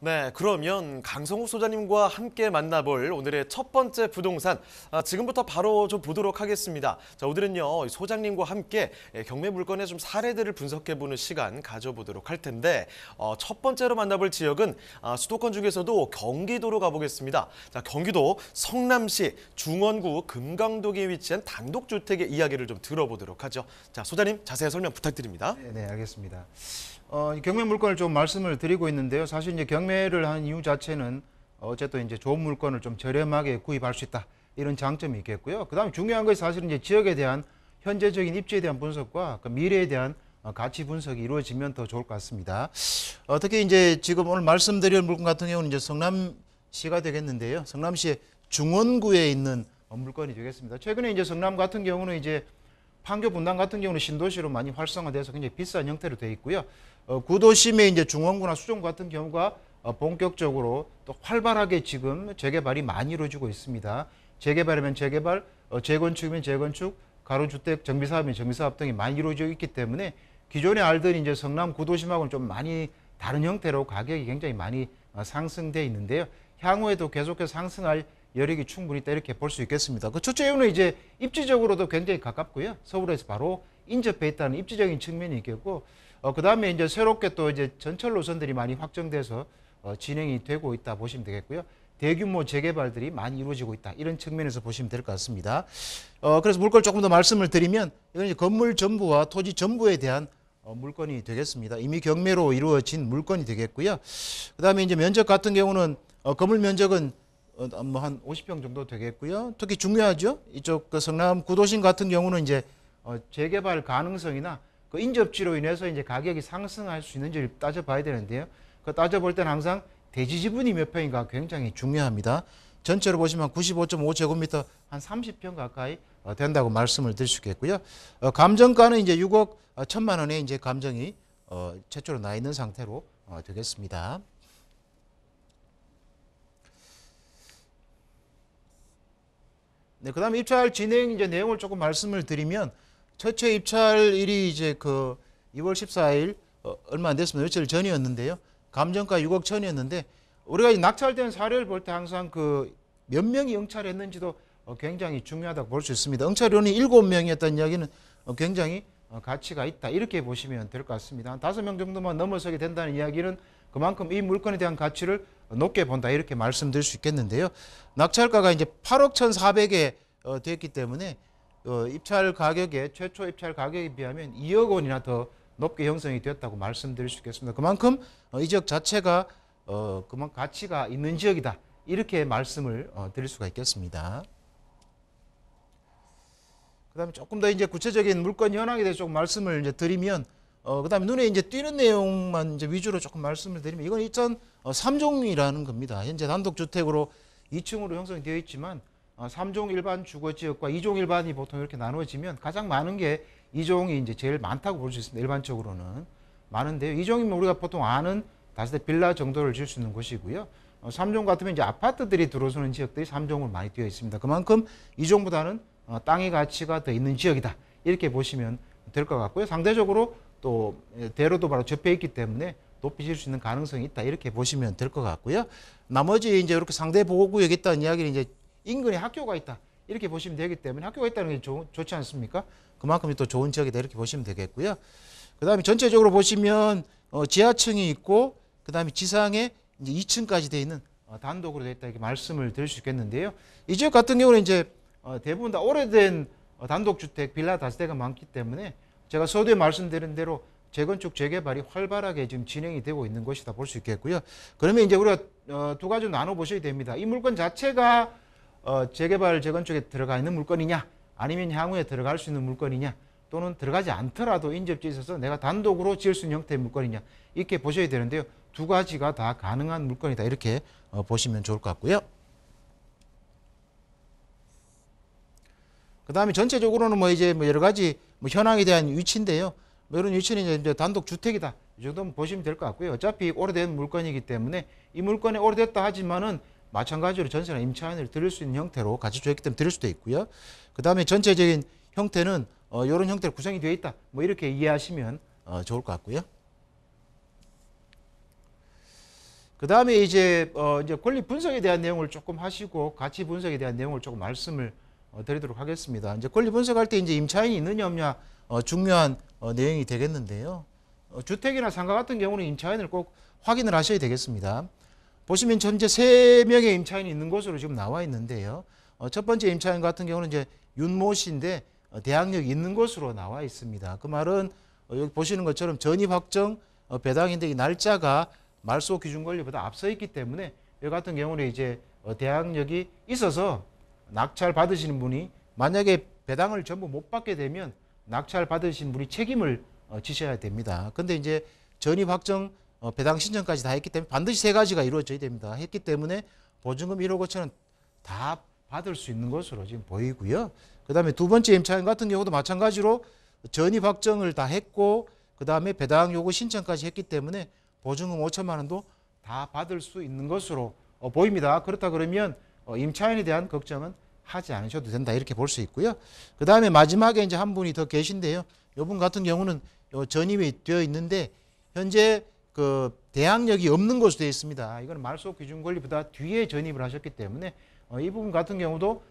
네, 그러면 강성욱 소장님과 함께 만나볼 오늘의 첫 번째 부동산, 지금부터 바로 좀 보도록 하겠습니다. 자, 오늘은요, 소장님과 함께 경매 물건의 좀 사례들을 분석해보는 시간 가져보도록 할 텐데, 첫 번째로 만나볼 지역은 수도권 중에서도 경기도로 가보겠습니다. 자, 경기도 성남시 중원구 금강동에 위치한 단독주택의 이야기를 좀 들어보도록 하죠. 자, 소장님 자세히 설명 부탁드립니다. 네, 알겠습니다. 경매 물건을 좀 말씀을 드리고 있는데요. 사실 이제 경매를 한 이유 자체는 어쨌든 이제 좋은 물건을 좀 저렴하게 구입할 수 있다, 이런 장점이 있겠고요. 그다음에 중요한 것이 사실은 이제 지역에 대한 현재적인 입지에 대한 분석과 그 미래에 대한 가치 분석이 이루어지면 더 좋을 것 같습니다. 특히 이제 지금 오늘 말씀드릴 물건 같은 경우는 이제 성남시가 되겠는데요. 성남시의 중원구에 있는 물건이 되겠습니다. 최근에 이제 성남 같은 경우는 이제 판교 분당 같은 경우는 신도시로 많이 활성화돼서 굉장히 비싼 형태로 되어 있고요. 구도심에 이제 중원구나 수종 같은 경우가 본격적으로 또 활발하게 지금 재개발이 많이 이루어지고 있습니다. 재개발이면 재개발, 재건축이면 재건축, 가로주택, 정비사업이면 정비사업 등이 많이 이루어져 있기 때문에 기존에 알던 이제 성남 구도심하고는 좀 많이 다른 형태로 가격이 굉장히 많이 상승돼 있는데요. 향후에도 계속해서 상승할 여력이 충분히 있다, 이렇게 볼 수 있겠습니다. 그 첫째 이유는 이제 입지적으로도 굉장히 가깝고요. 서울에서 바로 인접해 있다는 입지적인 측면이 있겠고, 그 다음에 이제 새롭게 또 이제 전철 노선들이 많이 확정돼서 진행이 되고 있다 보시면 되겠고요. 대규모 재개발들이 많이 이루어지고 있다, 이런 측면에서 보시면 될 것 같습니다. 그래서 물건 조금 더 말씀을 드리면, 이건 이제 건물 전부와 토지 전부에 대한 물건이 되겠습니다. 이미 경매로 이루어진 물건이 되겠고요. 그 다음에 이제 면적 같은 경우는 건물 면적은 뭐 한 50평 정도 되겠고요. 특히 중요하죠. 이쪽 그 성남 구도심 같은 경우는 이제 재개발 가능성이나 그 인접지로 인해서 이제 가격이 상승할 수 있는지를 따져봐야 되는데요. 그 따져볼 때는 항상 대지 지분이 몇 평인가 굉장히 중요합니다. 전체로 보시면 95.5제곱미터 한 30평 가까이 된다고 말씀을 드릴 수 있겠고요. 감정가는 이제 6억 1천만 원에 이제 감정이 최초로 나 있는 상태로 되겠습니다. 네, 그다음에 입찰 진행 이제 내용을 조금 말씀을 드리면, 최초 입찰일이 이제 그 2월 14일 얼마 안 됐습니다. 며칠 전이었는데요. 감정가 6억 천이었는데, 우리가 낙찰된 사례를 볼 때 항상 그 몇 명이 응찰했는지도 굉장히 중요하다고 볼 수 있습니다. 응찰원이 7명이었다는 이야기는 굉장히 가치가 있다, 이렇게 보시면 될 것 같습니다. 한 5명 정도만 넘어서게 된다는 이야기는 그만큼 이 물건에 대한 가치를 높게 본다, 이렇게 말씀드릴 수 있겠는데요. 낙찰가가 이제 8억 1,400에 됐기 때문에 입찰 가격에, 최초 입찰 가격에 비하면 2억 원이나 더 높게 형성이 되었다고 말씀드릴 수 있겠습니다. 그만큼 이 지역 자체가 그만큼 가치가 있는 지역이다, 이렇게 말씀을 드릴 수가 있겠습니다. 그다음에 조금 더 이제 구체적인 물건 현황에 대해서 조금 말씀을 이제 드리면, 그다음에 눈에 이제 띄는 내용만 이제 위주로 조금 말씀을 드리면, 이건 일단 3종이라는 겁니다. 현재 단독주택으로 2층으로 형성이 되어 있지만 3종 일반 주거지역과 2종 일반이 보통 이렇게 나누어지면 가장 많은 게 2종이 이제 제일 많다고 볼 수 있습니다. 일반적으로는 많은데요. 2종이면 우리가 보통 아는 다세대 빌라 정도를 지을 수 있는 곳이고요. 3종 같으면 이제 아파트들이 들어서는 지역들이 3종으로 많이 되어 있습니다. 그만큼 2종보다는 땅의 가치가 더 있는 지역이다, 이렇게 보시면 될 것 같고요. 상대적으로 또 대로도 바로 접해 있기 때문에 높이 지을 수 있는 가능성이 있다, 이렇게 보시면 될 것 같고요. 나머지 이제 이렇게 상대 보호구역에 있다는 이야기는 이제 인근에 학교가 있다, 이렇게 보시면 되기 때문에, 학교가 있다는 게 좋지 않습니까? 그만큼 또 좋은 지역이다, 이렇게 보시면 되겠고요. 그 다음에 전체적으로 보시면 지하층이 있고, 그 다음에 지상에 이제 2층까지 되어 있는 단독으로 되어 있다, 이렇게 말씀을 드릴 수 있겠는데요. 이 지역 같은 경우는 이제 대부분 다 오래된 단독주택, 빌라 다세대가 많기 때문에 제가 서두에 말씀드린 대로 재건축, 재개발이 활발하게 지금 진행이 되고 있는 것이다 볼 수 있겠고요. 그러면 이제 우리가 두 가지로 나눠보셔야 됩니다. 이 물건 자체가 재개발, 재건축에 들어가 있는 물건이냐, 아니면 향후에 들어갈 수 있는 물건이냐, 또는 들어가지 않더라도 인접지에 있어서 내가 단독으로 지을 수 있는 형태의 물건이냐, 이렇게 보셔야 되는데요. 두 가지가 다 가능한 물건이다, 이렇게 보시면 좋을 것 같고요. 그 다음에 전체적으로는 뭐 이제 뭐 여러 가지 뭐 현황에 대한 위치인데요. 뭐 이런 위치는 이제 단독 주택이다, 이 정도면 보시면 될 것 같고요. 어차피 오래된 물건이기 때문에 이 물건이 오래됐다 하지만은 마찬가지로 전세나 임차인을 드릴 수 있는 형태로 같이 주었기 때문에 드릴 수도 있고요. 그 다음에 전체적인 형태는 이런 형태로 구성이 되어 있다, 뭐 이렇게 이해하시면 좋을 것 같고요. 그다음에 이제 권리 분석에 대한 내용을 조금 하시고 가치 분석에 대한 내용을 조금 말씀을 드리도록 하겠습니다. 이제 권리 분석할 때 이제 임차인이 있느냐 없냐 중요한 내용이 되겠는데요. 주택이나 상가 같은 경우는 임차인을 꼭 확인을 하셔야 되겠습니다. 보시면 현재 3명의 임차인이 있는 것으로 지금 나와 있는데요. 첫 번째 임차인 같은 경우는 이제 윤모 씨인데 대항력이 있는 것으로 나와 있습니다. 그 말은 여기 보시는 것처럼 전입 확정 배당인데 이 날짜가 말소 기준 권리보다 앞서 있기 때문에 이 같은 경우는 이제 대항력이 있어서 낙찰 받으시는 분이 만약에 배당을 전부 못 받게 되면 낙찰 받으신 분이 책임을 지셔야 됩니다. 근데 이제 전입 확정 배당 신청까지 다 했기 때문에 반드시 3가지가 이루어져야 됩니다. 했기 때문에 보증금 1억 5천은 다 받을 수 있는 것으로 지금 보이고요. 그 다음에 두 번째 임차인 같은 경우도 마찬가지로 전입 확정을 다 했고 그 다음에 배당 요구 신청까지 했기 때문에 보증금 5천만 원도 다 받을 수 있는 것으로 보입니다. 그렇다 그러면 임차인에 대한 걱정은 하지 않으셔도 된다 이렇게 볼 수 있고요. 그 다음에 마지막에 이제 한 분이 더 계신데요. 이분 같은 경우는 전입이 되어 있는데 현재 그 대항력이 없는 것으로 되어 있습니다. 이건 말소 기준 권리보다 뒤에 전입을 하셨기 때문에 이 부분 같은 경우도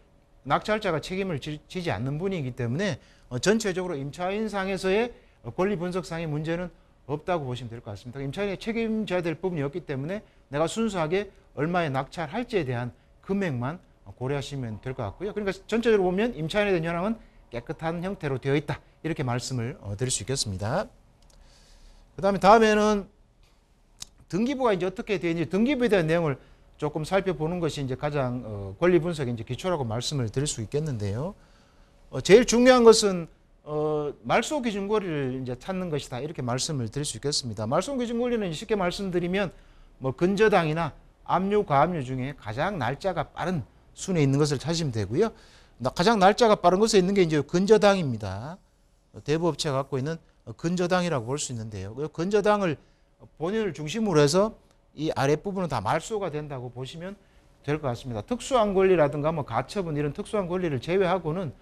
낙찰자가 책임을 지지 않는 분이기 때문에 전체적으로 임차인상에서의 권리 분석상의 문제는 없다고 보시면 될 것 같습니다. 임차인이 책임져야 될 부분이 없기 때문에 내가 순수하게 얼마에 낙찰할지에 대한 금액만 고려하시면 될 것 같고요. 그러니까 전체적으로 보면 임차인에 대한 현황은 깨끗한 형태로 되어 있다 이렇게 말씀을 드릴 수 있겠습니다. 다음에는 등기부가 이제 어떻게 되어 있는지 등기부에 대한 내용을 조금 살펴보는 것이 이제 가장 권리 분석의 이제 기초라고 말씀을 드릴 수 있겠는데요. 제일 중요한 것은 말소 기준 권리를 이제 찾는 것이다 이렇게 말씀을 드릴 수 있겠습니다. 말소 기준 권리는 쉽게 말씀드리면 뭐 근저당이나 압류 과압류 중에 가장 날짜가 빠른 순에 있는 것을 찾으시면 되고요. 가장 날짜가 빠른 것에 있는 게 이제 근저당입니다. 대부업체가 갖고 있는 근저당이라고 볼 수 있는데요. 근저당을 본인을 중심으로 해서 이 아랫부분은 다 말소가 된다고 보시면 될 것 같습니다. 특수한 권리라든가 뭐 가처분 이런 특수한 권리를 제외하고는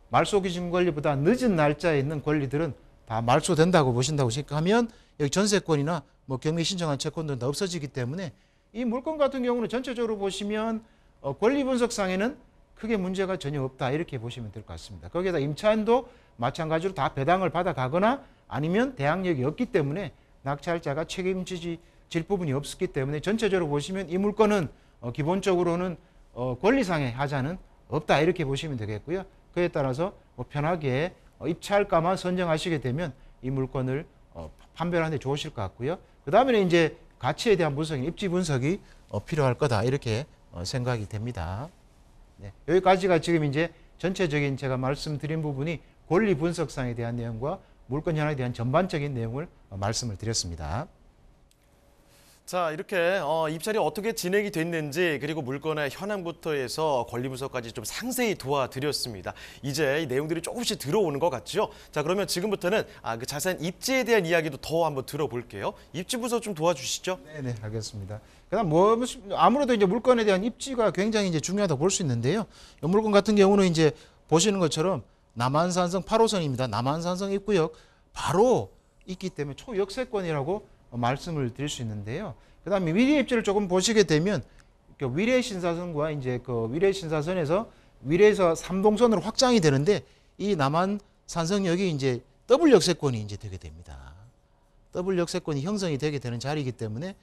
말소 기준 권리보다 늦은 날짜에 있는 권리들은 다 말소된다고 보신다고 생각하면 여기 전세권이나 뭐 경매 신청한 채권들은 다 없어지기 때문에 이 물건 같은 경우는 전체적으로 보시면 권리 분석상에는 크게 문제가 전혀 없다 이렇게 보시면 될 것 같습니다. 거기에다 임차인도 마찬가지로 다 배당을 받아가거나 아니면 대항력이 없기 때문에 낙찰자가 책임질 부분이 없었기 때문에 전체적으로 보시면 이 물건은 기본적으로는 권리상의 하자는 없다 이렇게 보시면 되겠고요. 그에 따라서 편하게 입찰가만 선정하시게 되면 이 물건을 판별하는 데 좋으실 것 같고요. 그 다음에는 이제 가치에 대한 분석이 입지 분석이 필요할 거다 이렇게 생각이 됩니다. 네, 여기까지가 지금 이제 전체적인 제가 말씀드린 부분이 권리 분석상에 대한 내용과 물건 현황에 대한 전반적인 내용을 말씀을 드렸습니다. 자, 이렇게 입찰이 어떻게 진행이 됐는지 그리고 물건의 현황부터 해서 권리 분석까지 좀 상세히 도와드렸습니다. 이제 이 내용들이 조금씩 들어오는 것 같죠? 자, 그러면 지금부터는 그 자세한 입지에 대한 이야기도 더 한번 들어볼게요. 입지 분석 좀 도와주시죠. 네, 알겠습니다. 그다음 아무래도 이제 물건에 대한 입지가 굉장히 이제 중요하다고 볼 수 있는데요. 이 물건 같은 경우는 이제 보시는 것처럼 남한산성 8호선입니다. 남한산성 입구역 바로 있기 때문에 초역세권이라고 말씀을 드릴 수 있는데요. 그다음에 위례 입지를 조금 보시게 되면 위례 신사선과 이제 그 위례 신사선에서 위례에서 3동선으로 확장이 되는데 이 남한 산성역이 이제 더블 역세권이 이제 되게 됩니다. 더블 역세권이 형성이 되게 되는 자리이기 때문에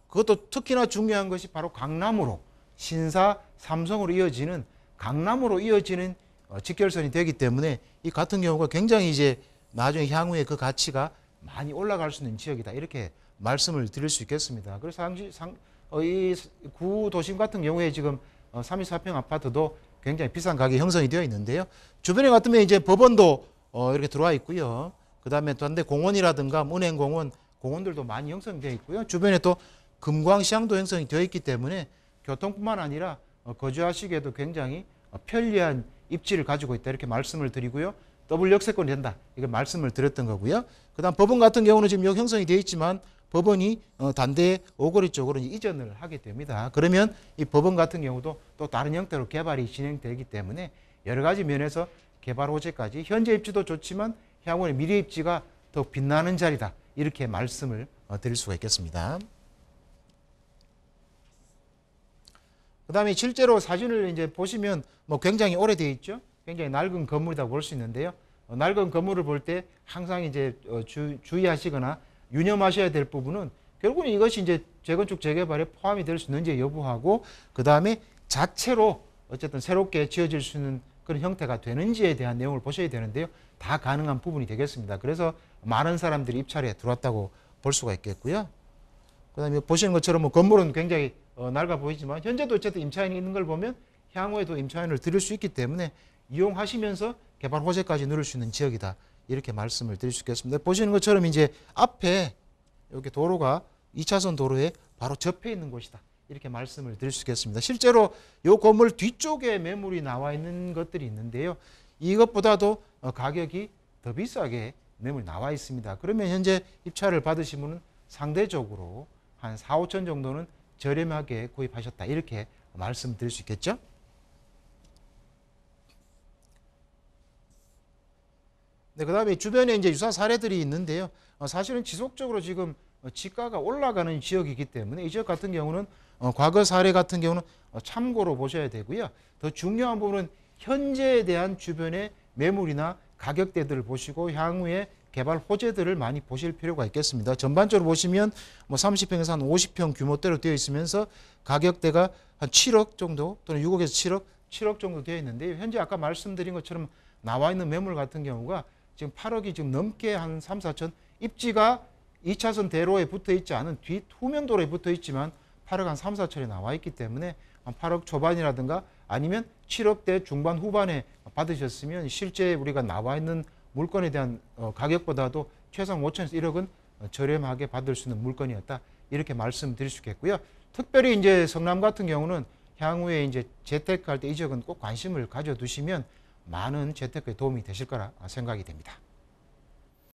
그것도 특히나 중요한 것이 바로 강남으로 신사 삼성으로 이어지는 강남으로 이어지는 직결선이 되기 때문에 이 같은 경우가 굉장히 이제 나중에 향후에 그 가치가 많이 올라갈 수 있는 지역이다 이렇게 말씀을 드릴 수 있겠습니다. 그래서 이 구도심 같은 경우에 지금 34평 아파트도 굉장히 비싼 가격이 형성이 되어 있는데요. 주변에 같으면 이제 법원도 이렇게 들어와 있고요. 그 다음에 또 한데 공원이라든가 은행공원, 공원들도 많이 형성되어 있고요. 주변에 또 금광시장도 형성이 되어 있기 때문에 교통뿐만 아니라 거주하시기에도 굉장히 편리한 입지를 가지고 있다 이렇게 말씀을 드리고요. 더블 역세권이 된다 이거 말씀을 드렸던 거고요. 그 다음 법원 같은 경우는 지금 여기 형성이 되어 있지만 법원이 단대 오거리 쪽으로 이전을 하게 됩니다. 그러면 이 법원 같은 경우도 또 다른 형태로 개발이 진행되기 때문에 여러 가지 면에서 개발 호재까지 현재 입지도 좋지만 향후에 미래 입지가 더 빛나는 자리다 이렇게 말씀을 드릴 수가 있겠습니다. 그다음에 실제로 사진을 이제 보시면 뭐 굉장히 오래되어 있죠. 굉장히 낡은 건물이라고 볼 수 있는데요. 낡은 건물을 볼 때 항상 이제 주의하시거나 유념하셔야 될 부분은 결국은 이것이 이제 재건축 재개발에 포함이 될 수 있는지 여부하고 그다음에 자체로 어쨌든 새롭게 지어질 수 있는 그런 형태가 되는지에 대한 내용을 보셔야 되는데요. 다 가능한 부분이 되겠습니다. 그래서 많은 사람들이 입찰에 들어왔다고 볼 수가 있겠고요. 그다음에 보시는 것처럼 뭐 건물은 굉장히 낡아 보이지만 현재도 어쨌든 임차인이 있는 걸 보면 향후에도 임차인을 드릴 수 있기 때문에 이용하시면서 개발 호재까지 누릴 수 있는 지역이다. 이렇게 말씀을 드릴 수 있겠습니다. 보시는 것처럼 이제 앞에 이렇게 도로가 2차선 도로에 바로 접해 있는 곳이다. 이렇게 말씀을 드릴 수 있겠습니다. 실제로 이 건물 뒤쪽에 매물이 나와 있는 것들이 있는데요. 이것보다도 가격이 더 비싸게 매물이 나와 있습니다. 그러면 현재 입찰을 받으신 분은 상대적으로 한 4, 5천 정도는 저렴하게 구입하셨다. 이렇게 말씀드릴 수 있겠죠. 네, 그다음에 주변에 이제 유사 사례들이 있는데요. 사실은 지속적으로 지금 지가가 올라가는 지역이기 때문에 이 지역 같은 경우는 과거 사례 같은 경우는 참고로 보셔야 되고요. 더 중요한 부분은 현재에 대한 주변의 매물이나 가격대들을 보시고 향후에 개발 호재들을 많이 보실 필요가 있겠습니다. 전반적으로 보시면 뭐 30평에서 한 50평 규모대로 되어 있으면서 가격대가 한 7억 정도 또는 6억에서 7억 정도 되어 있는데 현재 아까 말씀드린 것처럼 나와 있는 매물 같은 경우가 지금 8억이 지금 넘게 한 3, 4천 입지가 2차선 대로에 붙어 있지 않은 뒤 후면 도로에 붙어 있지만 8억 한 3, 4천에 나와 있기 때문에 한 8억 초반이라든가 아니면 7억대 중반 후반에 받으셨으면 실제 우리가 나와 있는 물건에 대한 가격보다도 최소한 5천에서 1억은 저렴하게 받을 수 있는 물건이었다. 이렇게 말씀드릴 수 있겠고요. 특별히 이제 성남 같은 경우는 향후에 이제 재테크할 때 이 지역은 꼭 관심을 가져두시면 많은 재테크에 도움이 되실 거라 생각이 됩니다.